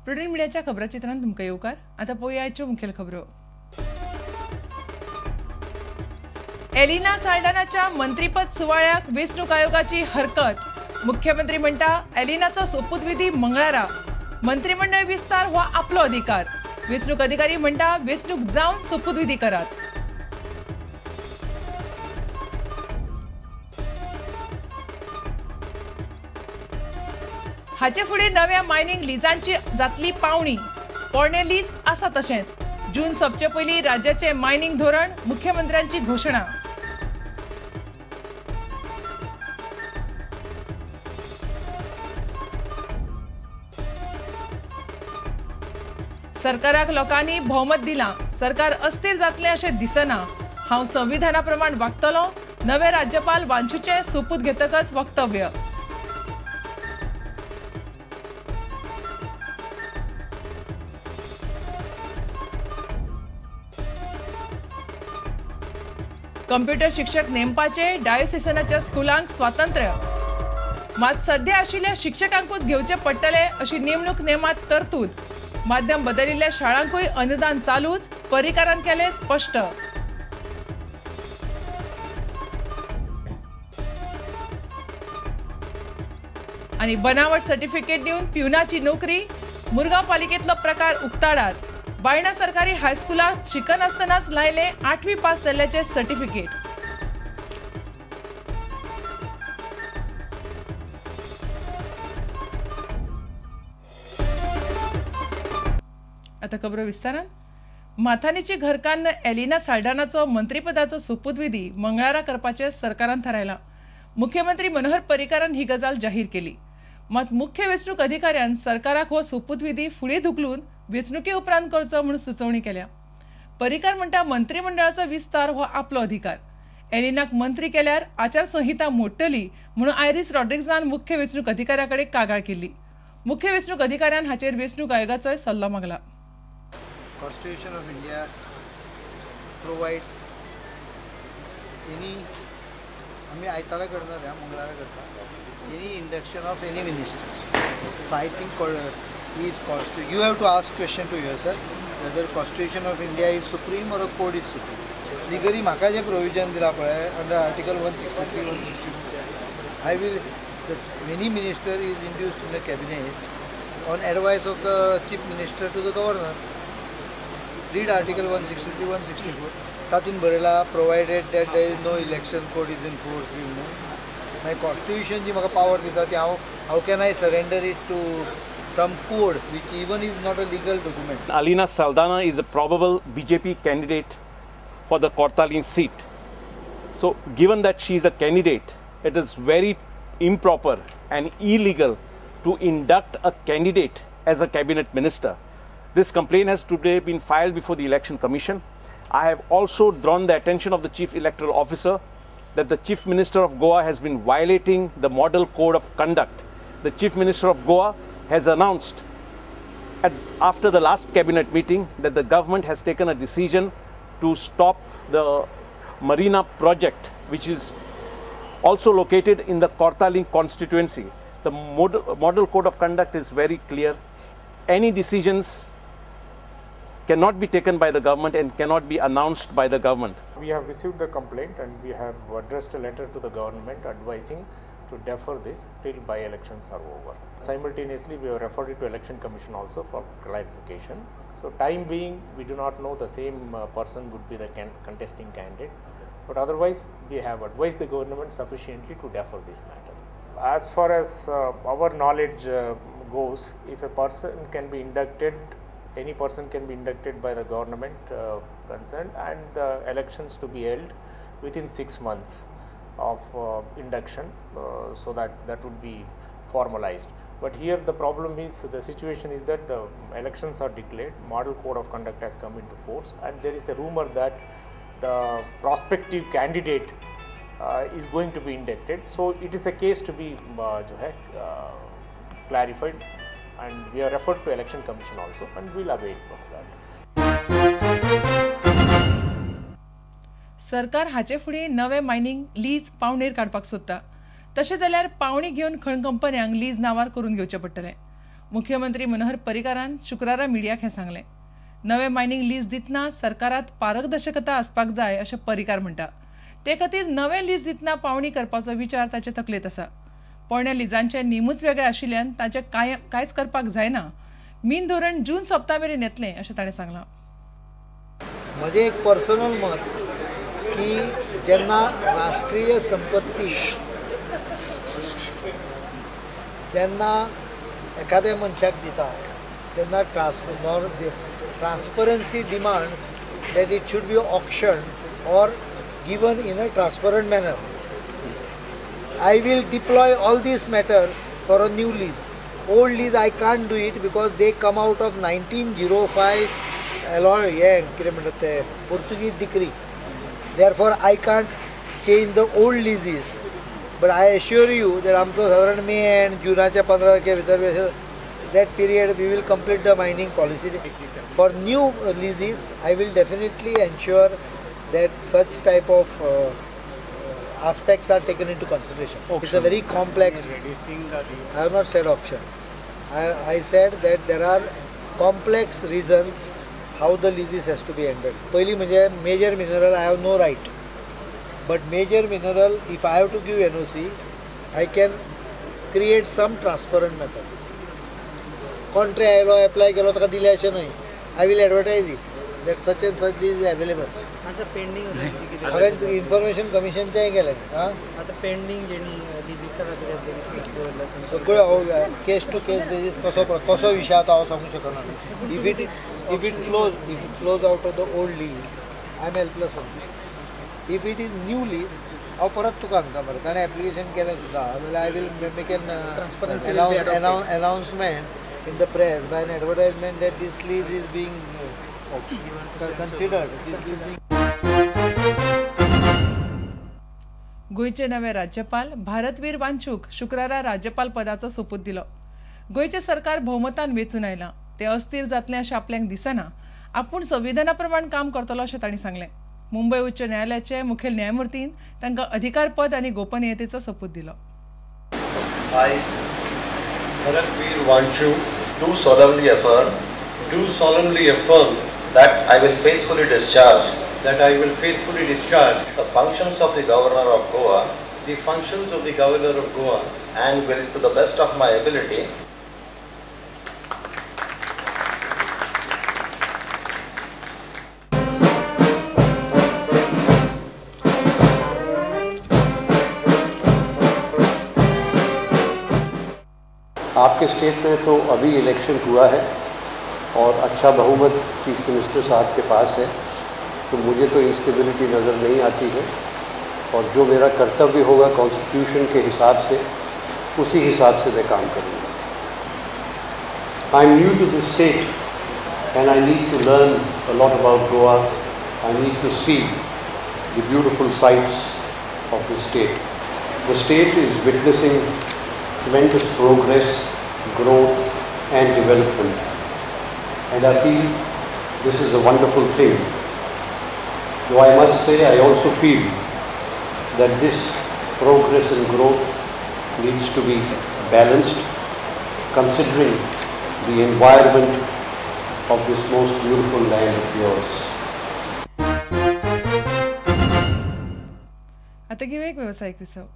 Prudent मिडियाच्या खबराचित्रांत तुमकां येवकार. आतां पळोवया आयच्यो मुखेल खबरो. एलिना साल्डानाच्या मंत्रीपद सुवाळ्याक वेंचणूक आयोगाची हरकत. मुख्यमंत्री म्हणटा एलिनाचो सोपूतविधी मंगळारा. मंत्रिमंडळ विस्तार हो आपलो अधिकार. वेंचणूक अधिकारी म्हणटा वेंचणूक जावन सोपूतविधी करात. हाचे फुडें नव्या मायनिंग लिजांची जातली पावणी. पोरणे लीज आसा तशेंच. जून सोंपचे पयलीं राज्याचे मायनिंग धोरण. मुख्यमंत्र्यांची घोशणा. सरकाराक लोकांनी भोवमत दिलां. सरकार अस्थिर जातलें अशें दिसना. हांव संविधाना प्रमाण वागतलों. नवे राज्यपाल वांचूचे सोपूत घेतकच वक्तव्य. कंप्युटर शिक्षक नेमपाचे. डायोसिसनाच्या स्कुलांक स्वातंत्र्य. मात सध्या आशिल्ल्या शिक्षकांकूच घेवचे पडटले अशी नेमणूक नेमात तरतूद. माध्यम बदलिल्ल्या शाळांकूय अनुदान चालूच. पर्रीकारान केले स्पष्ट. आणि बनावट सर्टिफिकेट दिवन पिवनाची नोकरी. मुरगांव पालिकेतलो प्रकार उक्ताडार. बायणा सरकारी हायस्कुलात शिकनासतनाच लायले 8वी पास जाल्ल्याचे सर्टिफिकेट. आता खबरो विस्तारान. माथानीची घरकान्न एलिना साल्डानाचो मंत्रीपदाचो सोपूतविधी मंगळारा करपाचे सरकारान थारायला. मुख्यमंत्री मनोहर पर्रीकारान ही गजाल जाहीर केली. मात मुख्य वेंचणूक अधिकाऱ्यान सरकाराक हो सोपूतविधी फुडें धुकलून वेंचणुके उपरांत करचो म्हूण सुचोवणी केल्या. पर्रीकार म्हणटा मंत्रिमंडळाचो विस्तार हो आपलो अधिकार. एलिनाक मंत्री केल्यार आचारसंहिता मोडटली म्हणून आयरिस रॉड्रिग्जान मुख्य वेंचणूक अधिकाऱ्याकडे कागाळ केली. मुख्य वेंचणूक अधिकाऱ्यान हाचेर वेंचणूक आयोगाचोय सल्लो मागला. Constitution of India provides any आम्ही आयतारा करणार या मंगळारा करता any induction of any minister. So I think you have to ask question to yourself whether Constitution of India is supreme or a code is supreme. Legally म्हाका जे provision दिला पळय under Article 163, 162 I will any minister is induced in the cabinet on advice of the chief minister to the governor. Read Article 163, 164. तातून बरयला provided that there is no election code is enforced. My constitution जी म्हाका power दिता ती how can I surrender it to some code which even is not a legal document. Elina Saldana is a probable BJP candidate for the Kortaline seat. So given that she is a candidate, it is very improper and illegal to induct a candidate as a cabinet minister. This complaint has today been filed before the Election Commission. I have also drawn the attention of the Chief Electoral Officer that the Chief Minister of Goa has been violating the Model Code of Conduct. The Chief Minister of Goa has announced after the last cabinet meeting that the government has taken a decision to stop the Marina project, which is also located in the Kortaling constituency. The Model Code of Conduct is very clear. Any decisions cannot be taken by the government and cannot be announced by the government. We have received the complaint and we have addressed a letter to the government advising to defer this till by-elections are over. Simultaneously, we have referred it to Election Commission also for clarification. So time being, we do not know the same person would be the contesting candidate, but otherwise we have advised the government sufficiently to defer this matter. As far as our knowledge goes, if a person can be inducted, any person can be inducted by the government concerned and the elections to be held within 6 months of induction, so that would be formalized. But here the problem is, the situation is that the elections are declared, Model Code of Conduct has come into force, and there is a rumor that the prospective candidate is going to be inducted. So it is a case to be clarified, and we are referred to Election Commission also, and we will await for that. सरकार हाचे फुडें नवे mining lease पावणेर काडपाक सोदता. तशें जाल्यार पावणी घेवन खण कंपन्यांक लीज नांवार करून घेवचें पडटलें. मुख्यमंत्री मनोहर पर्रीकारान शुक्रारा मिडियाक हें सांगलें. नवे मायनिंग लीज दितना सरकारांत पारदर्शकता आसपाक जाय अशें पर्रीकार म्हणटा. ते खातीर नवें लीज दितना पावणी करपाचो विचार ताचे तकलेंत आसा. पोरण्या लिजांचे नेमूच वेगळे आशिल्ल्यान ताचें कांयच करपाक जायना. मीन धोरण जून सप्ता मेरेन येतलें अशें ताणें सांगलां. म्हजें एक पर्सनल मत की जेन्ना राष्ट्रीय संपत्ती जेन्ना एखाद्या मनशाक दिता तेन्ना transparency demands that it should be auctioned or given in a transparent manner. I will deploy all these matters for a new lease. Old lease I can't do it because they come out of 1905 Portuguese decree. Therefore I can't change the old leases. But I assure you that आमचो साधारण मे and जुनाच्या 15 तारखे भितर that period we will complete the mining policy. For new leases, I will definitely ensure that such type of aspects are taken into consideration. Auction. It's a very complex. I have not said auction. I said that there are complex reasons how the leases has to be ended. पहिली म्हणजे major mineral I have no right. But major mineral, if I have to give NOC, I can create some transparent method. Contrary आयलो apply केलो ताका दिले अशें न्हय. I will advertise it that such and such is available. आता pending हांवें information कमिशनचें केलें. आता pending जेणी डिझिसार सगळ्यो केस टू केस बेसीस कसो विशय आतां हांव सांगूंक शकना. If it flows out of the old lease I am helpless on this. If it is new lease हांव परत तुका सांगता मरे ताणें एप्लिकेशन केलें सुद्दां जाल्यार I will make an announcement in the press by an advertisement that this lease is being considered. गोयचे नवे राज्यपाल भारतवीर वांचूक शुक्रारा राज्यपाल पदाचो सोपूत दिलो. गोयचे सरकार भोवमतान वेचून आयलां. ते अस्थिर जातलें अशें आपल्याक दिसना. आपूण संविधाना प्रमाण काम करतलो अशें तांणी सांगलें. मुंबय उच्च न्यायालयाचे मुखेल न्यायमूर्तीन तांकां अधिकारपद आनी गोपनीयतेचो सोपूत दिलो. Bharatveer Vanchu, do solemnly affirm that I will faithfully discharge the functions of the Governor of Goa and will, to the best of my ability, आपके स्टेट में तो अभी इलेक्शन हुआ है और अच्छा बहुमत चीफ मिनिस्टर साहब के पास है, तो मुझे तो इंस्टेबिलिटी नज़र नहीं आती है और जो मेरा कर्तव्य होगा कॉन्स्टिट्यूशन के हिसाब से उसी हिसाब से मैं काम करूँगा. I am new to this state and I need to learn a lot about Goa. I need to see the beautiful sights of the state. The state is witnessing tremendous progress, growth and development, and I feel this is a wonderful thing. Though I must say I also feel that this progress and growth needs to be balanced considering the environment of this most beautiful land of yours. आता घेऊया एक व्यावसायिक विसव.